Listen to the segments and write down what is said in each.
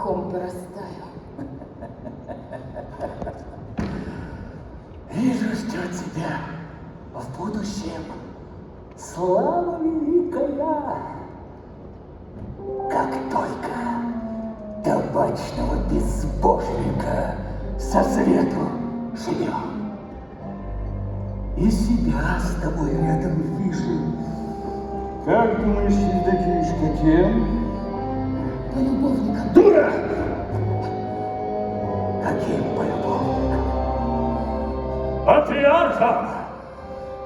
мхом порастаю. Вижу, что у тебя в будущем слава великая. Как только табачного безбожника со свету живем. И себя с тобой рядом вижу. Как думаешь, Евдокишка, кем? Полюбовником. Дура! Каким полюбовником? Патриархом!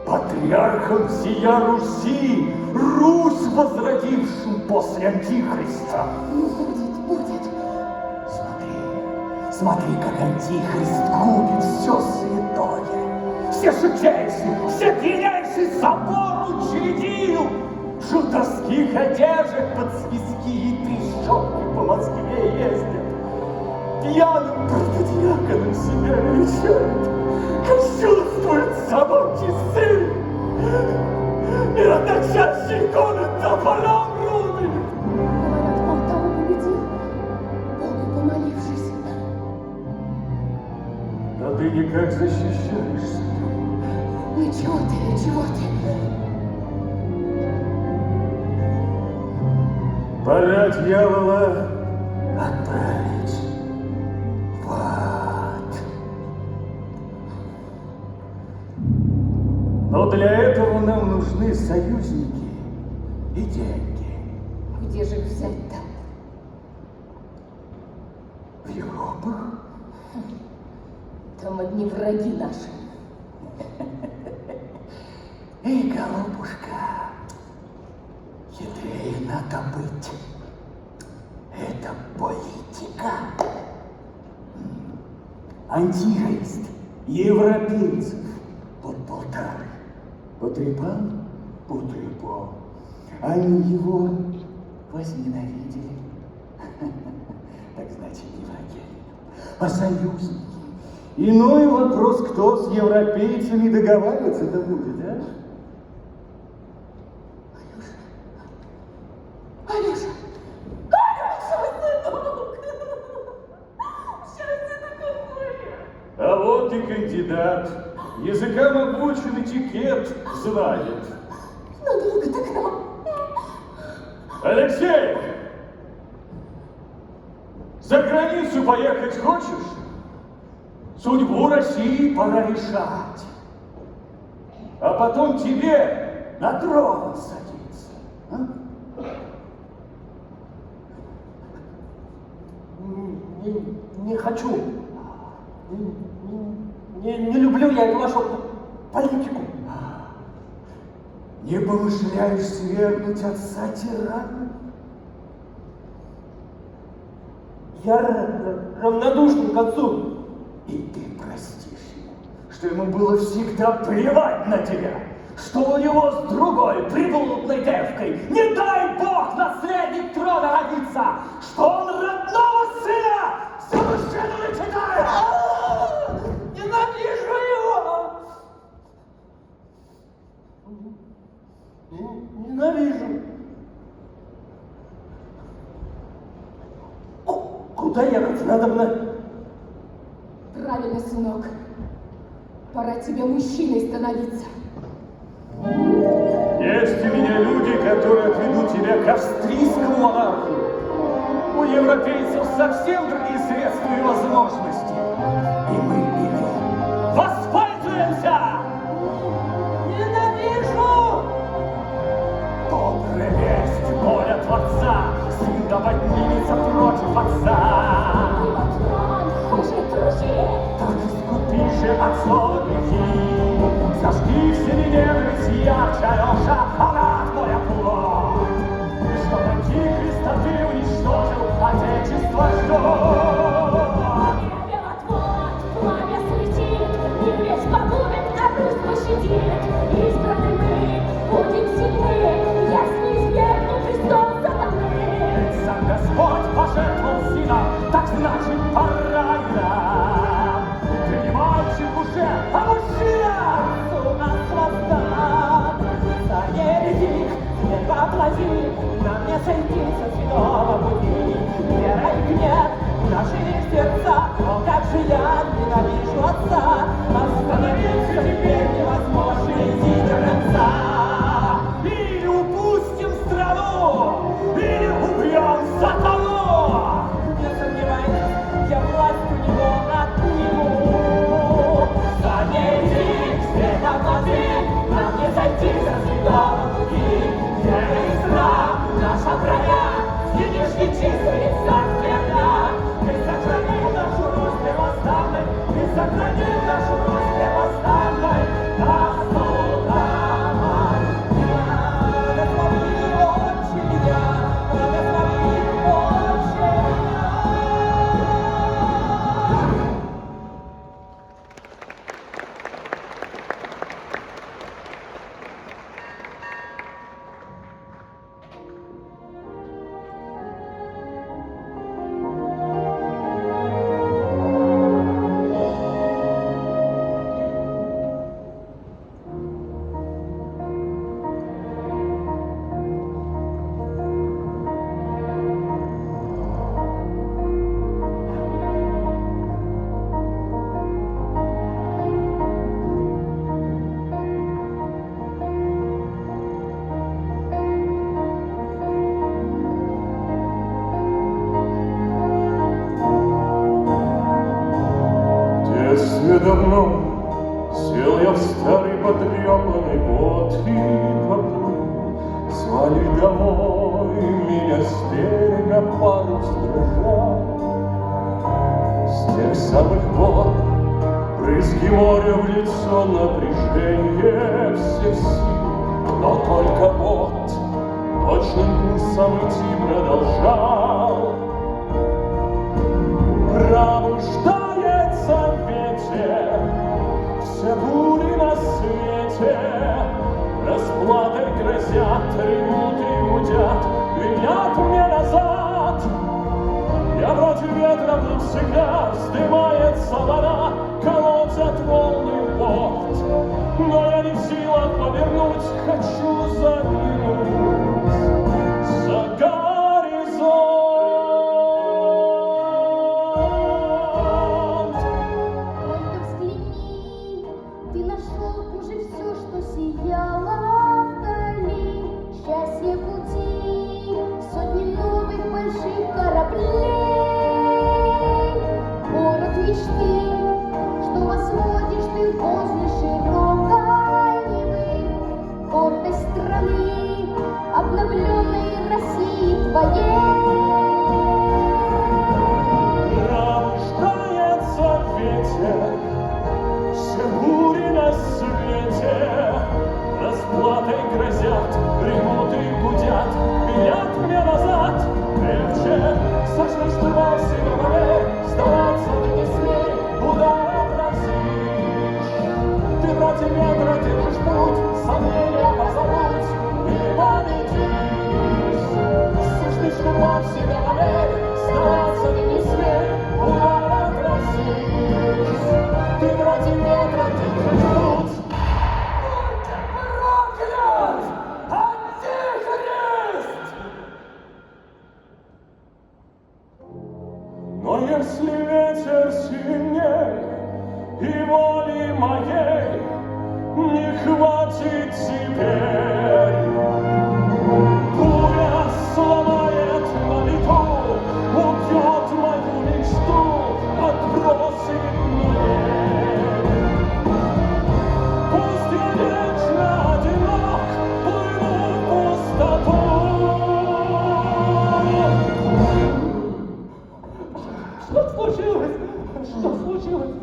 Патриархом всея Руси, Русь возродившим после Антихриста. Будет. Смотри, как Антихрист губит все святое. Все шутейшие, все пьянейшие собор учредил. В шутовских одеждах под свистки и трещотки по Москве ездят. Пьяным протодиаконом себя величает. Кощунствует собачий сын. Мироточащий иконы тополям рубит. Говорят, Полтаву победил, Богу помолившись. Да ты никак защищаешься. Ну чего ты? Пора дьявола отправить в ад. Но для этого нам нужны союзники и деньги. Где же их взять-то? В Европах? Там одни враги наши. Эй, голубушка, хитрее надо быть. Это политика. Антихрист европейцев под Полтавой. Потрепал? Потрепал. Они его возненавидели. Так значит, не враги, а союзники. Иной вопрос, кто с европейцами договариваться-то будет, а? Алеша, сынок! Счастье-то какое! А вот и кандидат. Языкам обучен, этикет знает. Надолго-то к нам. Алексей! За границу поехать хочешь? Судьбу России пора решать. А потом тебе на трон садиться. А? Не хочу. Не люблю я эту вашу политику. Не помышляешь свергнуть отца тирана? Я равнодушен к отцу. И ты простишь ему, что ему было всегда плевать на тебя, что у него с другой приблудной девкой, не дай бог, наследник трона родится, что он родного сына за мужчину не читает! Ненавижу его! Ненавижу. Куда ехать надо мне? Правильно, сынок. Пора тебе мужчиной становиться. Есть у меня люди, которые отведут тебя к австрийскому монарху. У европейцев совсем другие средства и возможности. И мы ими воспользуемся! Ненавижу! Добрая весть, воля Творца, сын да поднимется против отца. Хуже друзей. Так искупи же от слова грехи, зажги в себе ненависть ярче, Алеша, она твоя плоть. Чтоб Антихриста ты уничтожил, Отечество ждет. Белотвор, пламя светит, не весь погубит, а Русь пощадит. Избраны мы, будем сильны, ясно избегнем Христос сатаны. Ведь сам Господь пожертвовал сына, так значит пора и нам. Ты не мальчик уже, а мужчина! У нас восстан, царь еретик, не поплати, нам не сойти со святого пути. Вера и гнев наши сердца. О, как же я ненавижу отца, остановиться теперь невозможно, иди до конца. Или упустим страну, или убьем сатану. Не сомневайтесь, я власть у него отниму. Заметьте, света воды, нам не зайти за святого пути. Вера и страх, наша броня, видишь нечистые сахаря. Ты сохранил нашу Русь превосходной, ты сохранил нашу Русь превосходной. Давно сел я в старый потрепанный бот и поплыл. Звали домой меня с берега парус дрожал. С тех самых пор брызги моря в лицо, напряжение всех сил. Но только бот точным курсом идти продолжал. Пробуждается ветер, все бури на свете расплатой грозят, ревут и гудят, гонят мне назад. Я против ветра в всегда, вздымается вода, колотят волны в борт. Но я не в силах повернуть, хочу заглянуть за горизонт. Пробуждается ветер, все бури на свете расплатой грозят, ревут и гудят, гонят мне назад. Легче сошли штурма в себе, сдаваться ты не смей, удар отразишь. Ты против ветра держишь путь, сомнения позовут и победишь. Сошли штурма в себе, сдаваться ты не смей, удар отразишь. Ты против ветра держишь путь. Проклят! Антихрист! Но если ветер сильней и воли моей не хватит теперь, буря сломает на лету, убьет мою мечту, отбросит мне. Пусть я вечно одинок, плыву в пустоту. Что случилось? Что случилось?